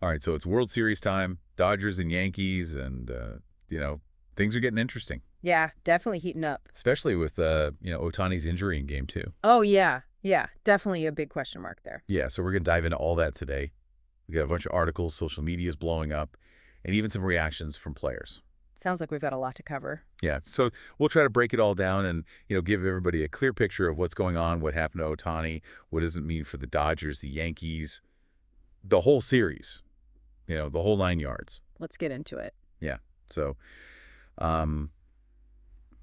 All right, so it's World Series time, Dodgers and Yankees, and, things are getting interesting, Yeah, definitely heating up. especially with, Otani's injury in game two. Oh, yeah. Yeah, definitely a big question mark there. Yeah, so we're going to dive into all that today. We got a bunch of articles, social media is blowing up, and even some reactions from players. Sounds like we've got a lot to cover. Yeah, so we'll try to break it all down and, give everybody a clear picture of what's going on, what happened to Otani, what does it mean for the Dodgers, the Yankees, the whole series, the whole 9 yards. Let's get into it. Yeah, so, um,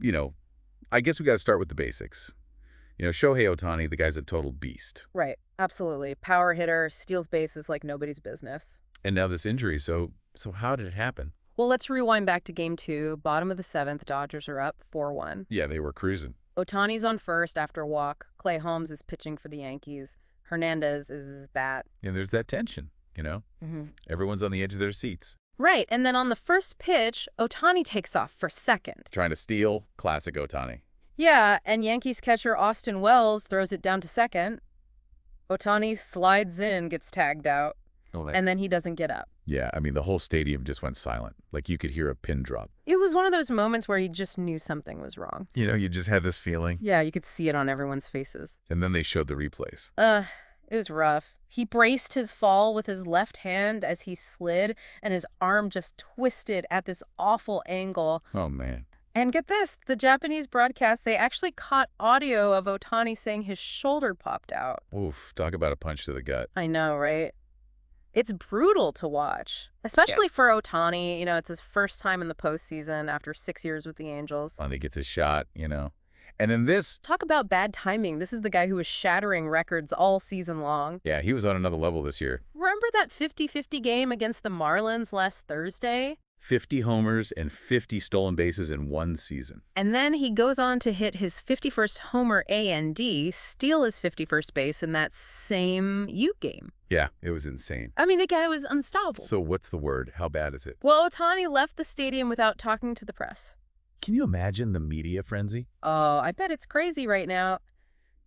you know, I guess we got to start with the basics. Shohei Ohtani, the guy's a total beast. Right, absolutely. Power hitter, steals bases like nobody's business. And now this injury, so how did it happen? Well, let's rewind back to game 2, bottom of the 7th. Dodgers are up 4-1. Yeah, they were cruising. Otani's on first after a walk. Clay Holmes is pitching for the Yankees. Hernandez is his bat. And there's that tension. Everyone's on the edge of their seats. Right, and then on the first pitch, Ohtani takes off for second. Trying to steal, classic Ohtani. Yeah, and Yankees catcher Austin Wells throws it down to second. Ohtani slides in, gets tagged out, and then he doesn't get up. Yeah, I mean, the whole stadium just went silent. Like you could hear a pin drop. It was one of those moments where you just knew something was wrong. You just had this feeling. Yeah, you could see it on everyone's faces. And then they showed the replays. It was rough. He braced his fall with his left hand as he slid, and his arm just twisted at this awful angle. Oh, man. And get this, the Japanese broadcast, they actually caught audio of Ohtani saying his shoulder popped out. Oof, talk about a punch to the gut. I know, right? It's brutal to watch, especially for Ohtani. It's his first time in the postseason after 6 years with the Angels. Finally gets his shot. And then this, Talk about bad timing. This is the guy who was shattering records all season long. yeah, he was on another level this year. Remember that 50-50 game against the Marlins last Thursday? 50 homers and 50 stolen bases in one season. And then he goes on to hit his 51st homer A&D, steal his 51st base in that same Ute game. Yeah, it was insane. I mean, the guy was unstoppable. So what's the word? How bad is it? Well, Ohtani left the stadium without talking to the press. Can you imagine the media frenzy? Oh, I bet it's crazy right now.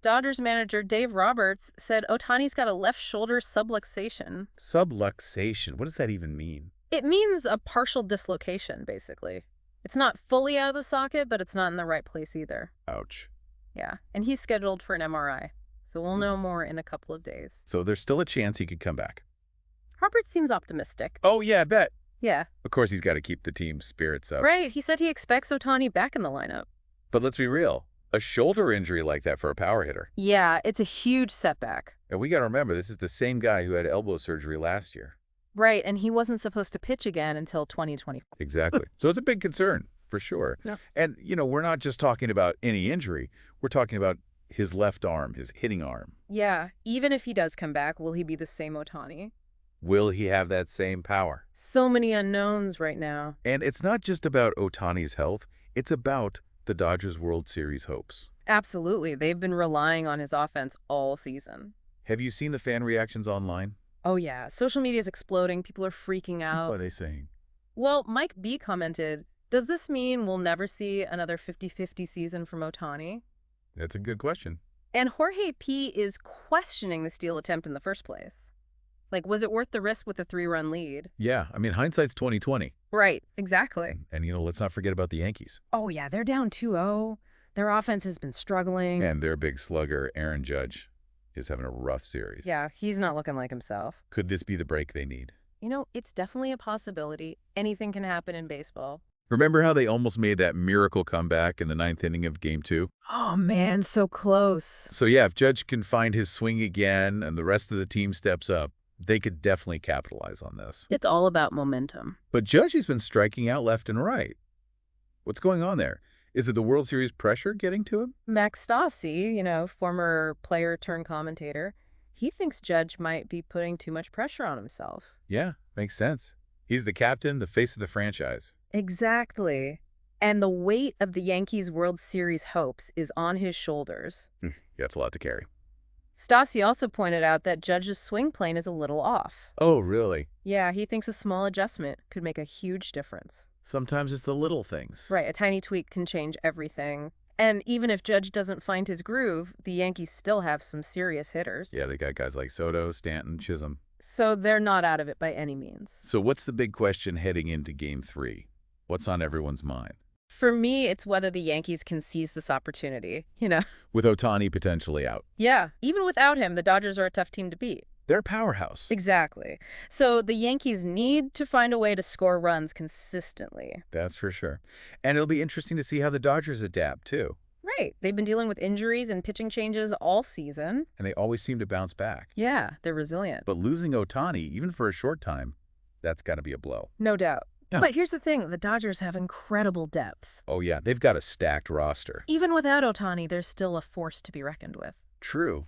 Dodgers manager Dave Roberts said Ohtani's got a left shoulder subluxation. Subluxation. What does that even mean? It means a partial dislocation, basically. It's not fully out of the socket, but it's not in the right place either. Ouch. Yeah, and he's scheduled for an MRI, so we'll know more in a couple of days. So there's still a chance he could come back. Roberts seems optimistic. Oh, yeah, I bet. Yeah. Of course, he's got to keep the team's spirits up. Right, he said he expects Ohtani back in the lineup. But let's be real. A shoulder injury like that for a power hitter. Yeah, it's a huge setback. And we got to remember, this is the same guy who had elbow surgery last year. Right, and he wasn't supposed to pitch again until 2020. Exactly. So it's a big concern, for sure. Yeah. And, we're not just talking about any injury. We're talking about his left arm, his hitting arm. Yeah, even if he does come back, will he be the same Ohtani? Will he have that same power? So many unknowns right now. And it's not just about Ohtani's health. It's about the Dodgers World Series hopes. Absolutely. They've been relying on his offense all season. Have you seen the fan reactions online? Oh, yeah. Social media is exploding. People are freaking out. What are they saying? Well, Mike B commented, does this mean we'll never see another 50-50 season from Ohtani? That's a good question. And Jorge P. is questioning the steal attempt in the first place. Like, was it worth the risk with a 3-run lead? Yeah, I mean, hindsight's 20/20. Right, exactly. And, let's not forget about the Yankees. Oh, yeah, they're down 2-0. Their offense has been struggling. And their big slugger, Aaron Judge, is having a rough series. Yeah, he's not looking like himself. Could this be the break they need? It's definitely a possibility. Anything can happen in baseball. Remember how they almost made that miracle comeback in the 9th inning of Game 2? Oh, man, so close. So, yeah, if Judge can find his swing again and the rest of the team steps up, they could definitely capitalize on this. It's all about momentum. But Judge has been striking out left and right. What's going on there? Is it the World Series pressure getting to him? Max Stassi, former player turned commentator, he thinks Judge might be putting too much pressure on himself. Yeah, makes sense. He's the captain, the face of the franchise. Exactly. And the weight of the Yankees' World Series hopes is on his shoulders. Yeah, it's a lot to carry. Stassi also pointed out that Judge's swing plane is a little off. Oh, really? Yeah, he thinks a small adjustment could make a huge difference. Sometimes it's the little things. Right, a tiny tweak can change everything. And even if Judge doesn't find his groove, the Yankees still have some serious hitters. Yeah, they got guys like Soto, Stanton, Chisholm. So they're not out of it by any means. So what's the big question heading into Game 3? What's on everyone's mind? For me, it's whether the Yankees can seize this opportunity, With Ohtani potentially out. Yeah, even without him, the Dodgers are a tough team to beat. They're a powerhouse. Exactly. So the Yankees need to find a way to score runs consistently. That's for sure. And it'll be interesting to see how the Dodgers adapt, too. Right. They've been dealing with injuries and pitching changes all season. And they always seem to bounce back. Yeah, they're resilient. But losing Ohtani, even for a short time, that's got to be a blow. No doubt. Yeah. But here's the thing. The Dodgers have incredible depth. Oh, yeah. They've got a stacked roster. Even without Ohtani, they're still a force to be reckoned with. True.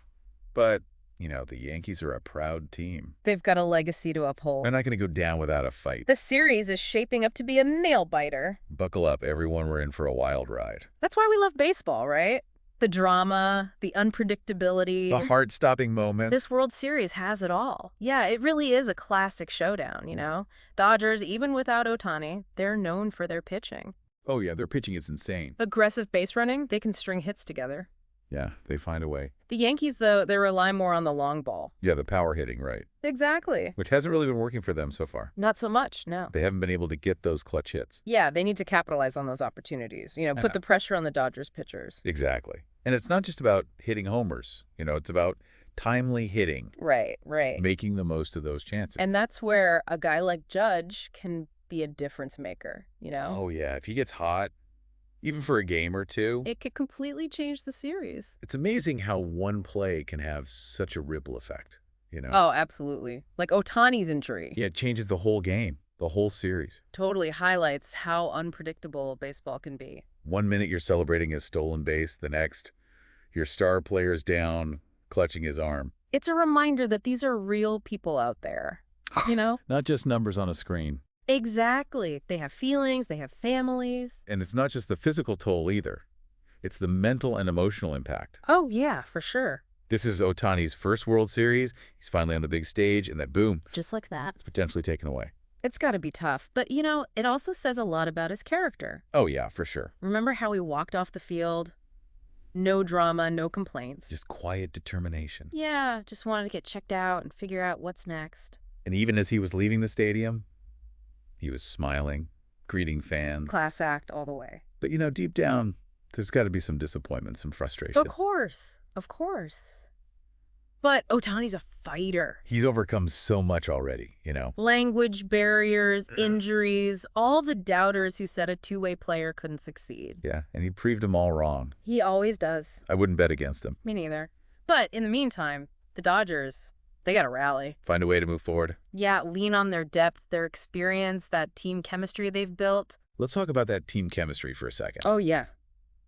But, the Yankees are a proud team. They've got a legacy to uphold. They're not going to go down without a fight. The series is shaping up to be a nail-biter. Buckle up, everyone. We're in for a wild ride. That's why we love baseball, right? The drama, the unpredictability. The heart-stopping moment. This World Series has it all. Yeah, it really is a classic showdown, Dodgers, even without Ohtani, they're known for their pitching. Oh, yeah, their pitching is insane. Aggressive base running, they can string hits together. Yeah, they find a way. The Yankees, though, they rely more on the long ball. Yeah, the power hitting, right. Exactly. Which hasn't really been working for them so far. Not so much, no. They haven't been able to get those clutch hits. Yeah, they need to capitalize on those opportunities. Put the pressure on the Dodgers pitchers. Exactly. And it's not just about hitting homers. It's about timely hitting. Right. Making the most of those chances. And that's where a guy like Judge can be a difference maker, Oh, yeah. If he gets hot, even for a game or two, it could completely change the series. It's amazing how one play can have such a ripple effect, Oh, absolutely. Like Ohtani's injury. Yeah, it changes the whole game, the whole series. Totally highlights how unpredictable baseball can be. 1 minute you're celebrating his stolen base, the next, your star player's down, clutching his arm. It's a reminder that these are real people out there, Not just numbers on a screen. Exactly. They have feelings, they have families. And it's not just the physical toll either. It's the mental and emotional impact. Oh, yeah, for sure. This is Ohtani's first World Series. He's finally on the big stage, and then boom. Just like that. It's potentially taken away. It's got to be tough. But, it also says a lot about his character. Oh, yeah, for sure. Remember how he walked off the field? No drama, no complaints. Just quiet determination. Yeah, just wanted to get checked out and figure out what's next. And even as he was leaving the stadium, he was smiling, greeting fans. Class act all the way. But, deep down, there's got to be some disappointment, some frustration. Of course. But Ohtani's a fighter. He's overcome so much already, Language barriers, injuries, all the doubters who said a two-way player couldn't succeed. Yeah, and he proved them all wrong. He always does. I wouldn't bet against him. Me neither. But in the meantime, the Dodgers, they got to rally. Find a way to move forward. Yeah, lean on their depth, their experience, that team chemistry they've built. Let's talk about that team chemistry for a second. Oh, yeah.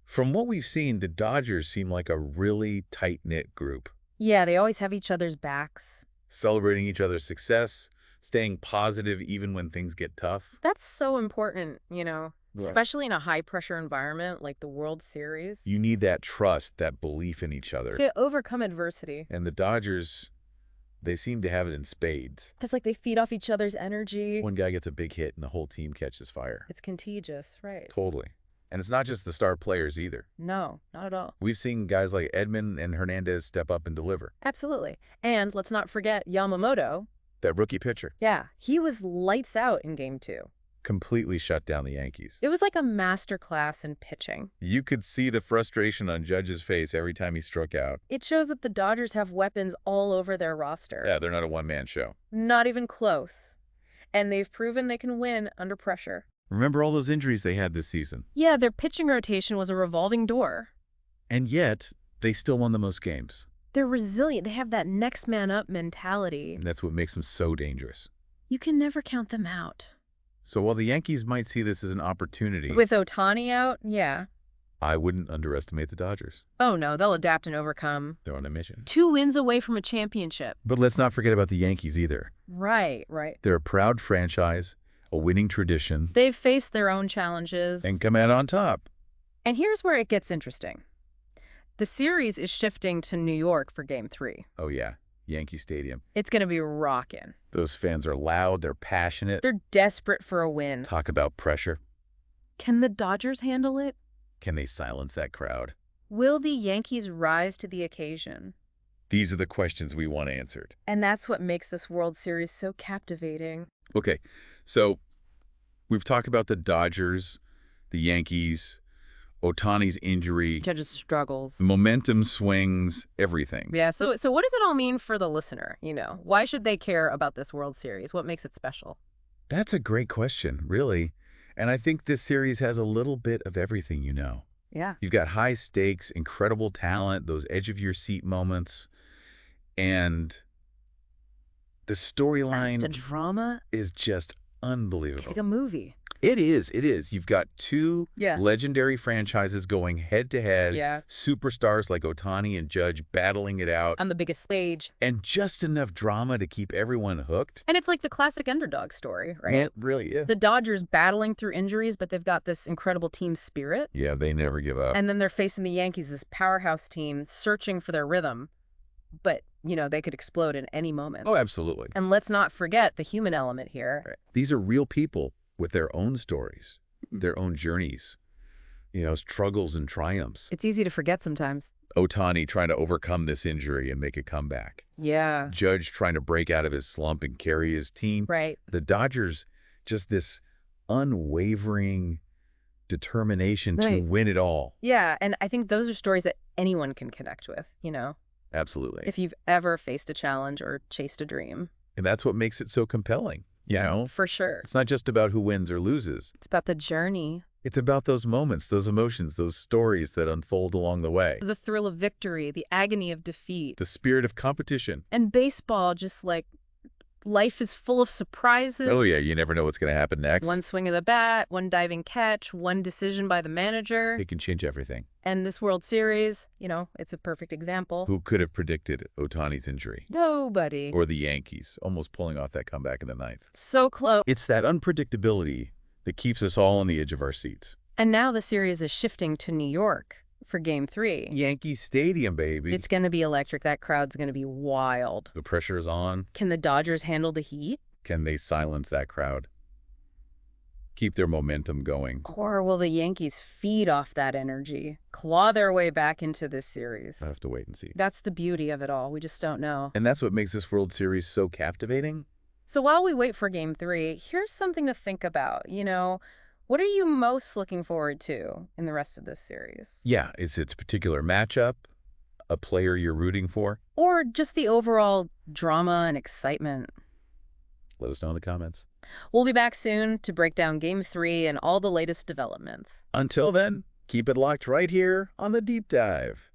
From what we've seen, the Dodgers seem like a really tight-knit group. Yeah, they always have each other's backs. Celebrating each other's success, staying positive even when things get tough. That's so important, especially in a high-pressure environment like the World Series. You need that trust, that belief in each other. To overcome adversity. And the Dodgers, they seem to have it in spades. It's like they feed off each other's energy. One guy gets a big hit and the whole team catches fire. It's contagious, right? Totally. And it's not just the star players either. No, not at all. We've seen guys like Edman and Hernandez step up and deliver. Absolutely. And let's not forget Yamamoto. That rookie pitcher. Yeah, he was lights out in Game 2. Completely shut down the Yankees. It was like a master class in pitching. You could see the frustration on Judge's face every time he struck out. It shows that the Dodgers have weapons all over their roster. Yeah, they're not a one-man show. Not even close. And they've proven they can win under pressure. Remember all those injuries they had this season? Yeah, their pitching rotation was a revolving door. And yet, they still won the most games. They're resilient. They have that next man up mentality. And that's what makes them so dangerous. You can never count them out. So while the Yankees might see this as an opportunity... With Ohtani out, yeah. I wouldn't underestimate the Dodgers. Oh no, they'll adapt and overcome. They're on a mission. 2 wins away from a championship. But let's not forget about the Yankees either. Right. They're a proud franchise, a winning tradition. They've faced their own challenges. And come out on top. And here's where it gets interesting. The series is shifting to New York for Game 3. Oh yeah, Yankee Stadium. It's going to be rocking. Those fans are loud, they're passionate. They're desperate for a win. Talk about pressure. Can the Dodgers handle it? Can they silence that crowd? Will the Yankees rise to the occasion? These are the questions we want answered. And that's what makes this World Series so captivating. Okay, so we've talked about the Dodgers, the Yankees, Ohtani's injury, Judge's struggles. momentum swings, everything. Yeah, so what does it all mean for the listener, you know? Why should they care about this World Series? What makes it special? That's a great question, really. And I think this series has a little bit of everything, you know. Yeah. You've got high stakes, incredible talent, those edge-of-your-seat moments, and the storyline The drama is just unbelievable. It's like a movie. It is. It is. You've got two Yeah. legendary franchises going head-to-head, Yeah. superstars like Ohtani and Judge battling it out, On the biggest stage. and just enough drama to keep everyone hooked. And it's like the classic underdog story, right? It really is. The Dodgers battling through injuries, but they've got this incredible team spirit. Yeah, they never give up. And then they're facing the Yankees, this powerhouse team, searching for their rhythm. But, you know, they could explode in any moment. Oh, absolutely. And let's not forget the human element here. Right. These are real people with their own stories, their own journeys, you know, struggles and triumphs. It's easy to forget sometimes. Ohtani trying to overcome this injury and make a comeback. Yeah. Judge trying to break out of his slump and carry his team. Right. The Dodgers, just this unwavering determination to Right. win it all. Yeah, and I think those are stories that anyone can connect with, you know? Absolutely. If you've ever faced a challenge or chased a dream. And that's what makes it so compelling, you know? For sure. It's not just about who wins or loses. It's about the journey. It's about those moments, those emotions, those stories that unfold along the way. The thrill of victory, the agony of defeat. The spirit of competition. And baseball, just like life is full of surprises. Oh, yeah, you never know what's going to happen next. One swing of the bat, one diving catch, one decision by the manager. It can change everything. And this World Series, you know, it's a perfect example. Who could have predicted Ohtani's injury? Nobody. Or the Yankees, almost pulling off that comeback in the ninth. So close. It's that unpredictability that keeps us all on the edge of our seats. And now the series is shifting to New York for Game 3. Yankee Stadium, baby. It's going to be electric. That crowd's going to be wild. The pressure is on. Can the Dodgers handle the heat? Can they silence that crowd? Keep their momentum going. Or will the Yankees feed off that energy, claw their way back into this series? I have to wait and see. That's the beauty of it all. We just don't know. And that's what makes this World Series so captivating. So while we wait for Game 3, here's something to think about. You know, what are you most looking forward to in the rest of this series? Yeah, it's its particular matchup, a player you're rooting for. Or just the overall drama and excitement? Let us know in the comments. We'll be back soon to break down Game 3 and all the latest developments. Until then, keep it locked right here on The Deep Dive.